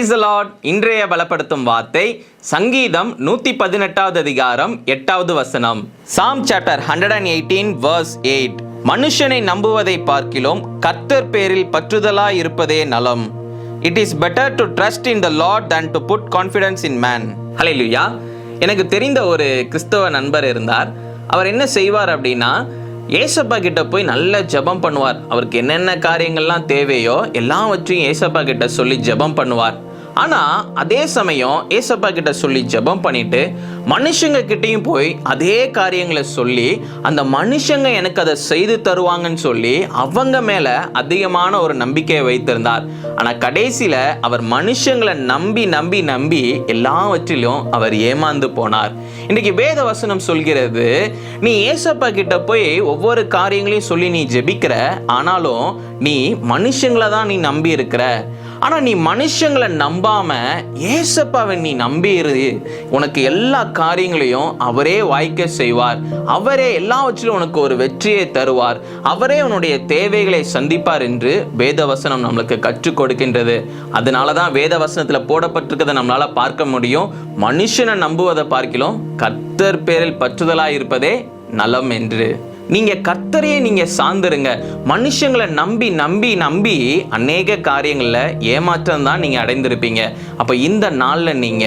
Praise the Lord. இன்றைய பலப்படுத்தும் வார்த்தை சங்கீதம் 118வது அதிகாரம் 8வது வசனம். Psalm chapter 118 verse 8. மனுஷனை நம்புவதை பார்க்கிலும் கர்த்தர் பேரில் பற்றுதலாய் இருப்பதே நலம். It is better to trust in the Lord than to put confidence in man. ஹல்லேலூயா. எனக்கு தெரிந்த ஒரு கிறிஸ்தவ நண்பர் இருந்தார். அவர் என்ன செய்வார் அப்படின்னா, ஏசப்பா கிட்ட போய் நல்ல ஜெபம் பண்ணுவார். அவருக்கு என்னென்ன காரியங்கள்லாம் தேவையோ எல்லாவற்றையும் ஏசப்பா கிட்ட சொல்லி ஜெபம் பண்ணுவார். ஆனால் அதே சமயம் ஏசப்பா கிட்ட சொல்லி ஜெபம் பண்ணிட்டு மனுஷங்க கிட்டையும் போய் அதே காரியங்களை சொல்லி அந்த மனுஷங்க எனக்கு அதை செய்து தருவாங்கன்னு சொல்லி அவங்க மேலே அதிகமான ஒரு நம்பிக்கையை வைத்திருந்தார். ஆனால் கடைசியில் அவர் மனுஷங்களை நம்பி நம்பி நம்பி எல்லாவற்றிலும் அவர் ஏமாந்து போனார். இன்னைக்கு வேத வசனம் சொல்கிறது, நீ ஏசப்பா கிட்ட போய் ஒவ்வொரு காரியங்களையும் சொல்லி நீ ஜெபிக்கிற, ஆனாலும் நீ மனுஷங்களை தான் நீ நம்பி இருக்கிற. ஆனா நீ மனுஷங்களை நம்பாம ஏசப்பாவை நீ நம்பி இரு, உனக்கு எல்லா காரியங்களையும் அவரே வாய்க்க செய்வார். அவரே எல்லாவற்றிலும் உனக்கு ஒரு வெற்றியை தருவார். அவரே உன்னுடைய தேவைகளை சந்திப்பார் என்று வேத வசனம் நம்மளுக்கு கற்றுக் கொடுக்கின்றது. அதனாலதான் வேத வசனத்துல போடப்பட்டிருக்கிறத நம்மளால பார்க்க முடியும். மனுஷனை நம்புவதை பார்க்கிலும் கர்த்தர் பேரில் பற்றுதலாய் இருப்பதே நலம் என்று. நீங்க கர்த்தரையே நீங்க சார்ந்துருங்க. மனுஷங்களை நம்பி நம்பி நம்பி அநேக காரியங்கள்ல ஏமாற்றம் தான் நீங்க அடைந்திருப்பீங்க. அப்ப இந்த நாள்ல நீங்க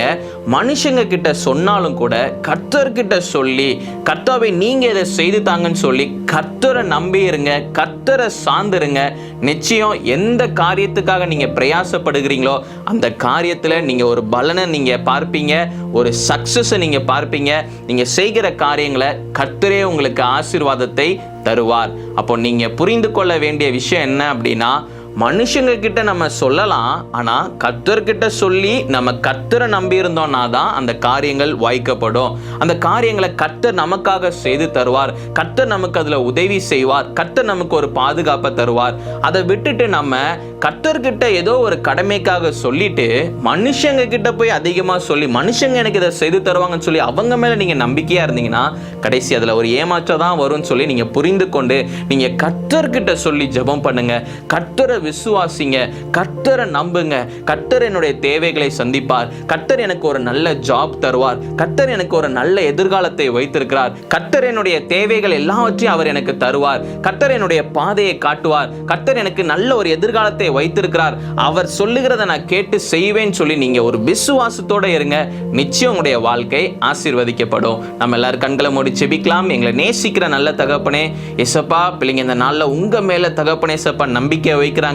மனுஷங்க கிட்ட சொன்னாலும் கூட கர்த்தர்கிட்ட சொல்லி, கர்த்தாவை நீங்க இதை செய்து தாங்கன்னு சொல்லி கர்த்தரை நம்பி இருங்க, கர்த்தரை சார்ந்துருங்க. நிச்சயம் எந்த காரியத்துக்காக நீங்க பிரயாசப்படுகிறீங்களோ அந்த காரியத்துல நீங்க ஒரு பலனை நீங்க பார்ப்பீங்க, ஒரு சக்சஸை நீங்க பார்ப்பீங்க. நீங்க செய்கிற காரியங்களை கர்த்தரே உங்களுக்கு ஆசீர்வாதத்தை தருவார். அப்போ நீங்க புரிந்து கொள்ள வேண்டிய விஷயம் என்ன அப்படின்னா, மனுஷங்க கிட்ட நம்ம சொல்லலாம், ஆனா கர்த்தர்கிட்ட சொல்லி நம்ம கர்த்தரை நம்பி இருந்தோம்னா தான் அந்த காரியங்கள் வாய்க்கப்படும். அந்த காரியங்களை கர்த்தர் நமக்காக செய்து தருவார். கர்த்தர் நமக்கு அதுல உதவி செய்வார். கர்த்தர் நமக்கு ஒரு பாதுகாப்பை தருவார். அதை விட்டுட்டு நம்ம கர்த்தர்கிட்ட ஏதோ ஒரு கடமைக்காக சொல்லிட்டு மனுஷங்க கிட்ட போய் அதிகமா சொல்லி மனுஷங்க எனக்கு இதை செய்து தருவாங்கன்னு சொல்லி அவங்க மேல நீங்க நம்பிக்கையா இருந்தீங்கன்னா கடைசி அதுல ஒரு ஏமாற்றம் தான் வரும்னு சொல்லி நீங்க புரிந்து கொண்டு நீங்க கர்த்தர்கிட்ட சொல்லி ஜெபம் பண்ணுங்க. கர்த்தரை விசுவாசிங்க, கர்த்தரை நம்புங்க. கர்த்தர் என்னுடைய தேவைகளை சந்திப்பார். கர்த்தர் எனக்கு ஒரு நல்ல ஜாப் தருவார். கர்த்தர் எனக்கு ஒரு நல்ல எதிர்காலத்தை வைத்திருக்கிறார். கர்த்தர் என்னுடைய தேவைகள் எல்லாவற்றையும் அவர் எனக்கு தருவார். கர்த்தர் என்னுடைய பாதையை காட்டுவார். கர்த்தர் எனக்கு நல்ல ஒரு எதிர்காலத்தை வைத்திருக்கிறார். அவர் சொல்லுகிறத நான் கேட்டு செய்வேன்னு சொல்லி நீங்க ஒரு விசுவாசத்தோட இருங்க. நிச்சயம் உங்களுடைய வாழ்க்கை ஆசீர்வதிக்கப்படும். நம்ம எல்லாரும் கண்களை மூடி ஜெபிக்கலாம். எங்களை நேசிக்கிற நல்ல தகப்பனே இயேசப்பா, பிள்ளைங்க இந்த நாள்ல உங்க மேல தகப்பனே இயேசப்பா நம்பிக்கை வைக்கிறாங்க.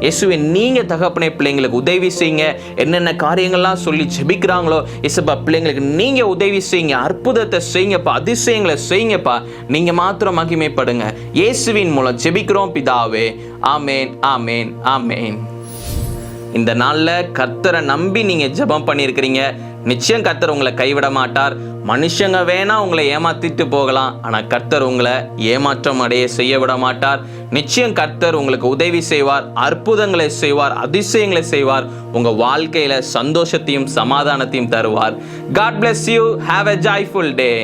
இயேசுவே, நீங்க தகப்பனே பிள்ளைங்களுக்கு உதவி செய்யுங்க. என்னென்ன காரியங்கள்லாம் சொல்லி ஜெபிக்கிறாங்களோ இயேசப்பா, பிள்ளைங்களுக்கு நீங்க உதவி செய்யுங்க. அற்புதத்தை செய்யுங்கப்பா, அதிசயங்களை செய்யுங்கப்பா. நீங்க மாத்திரம் மகிமைப்படுங்க. இயேசுவின் மூலம் ஜெபிக்கிறோம் பிதாவே. ஆமேன், ஆமேன், ஆமேன். இந்த நாள்ல கர்த்தரை நம்பி நீங்க ஜெபம் பண்ணியிருக்கிறீங்க. நிச்சயம் கர்த்தர் உங்களை கைவிட மாட்டார். மனுஷங்க வேணா உங்களை ஏமாத்திட்டு போகலாம், ஆனா கர்த்தர் உங்களை ஏமாற்றம் அடைய செய்ய விட மாட்டார். நிச்சயம் கர்த்தர் உங்களுக்கு உதவி செய்வார், அற்புதங்களை செய்வார், அதிசயங்களை செய்வார். உங்க வாழ்க்கையில சந்தோஷத்தையும் சமாதானத்தையும் தருவார். God bless you. Have a joyful day.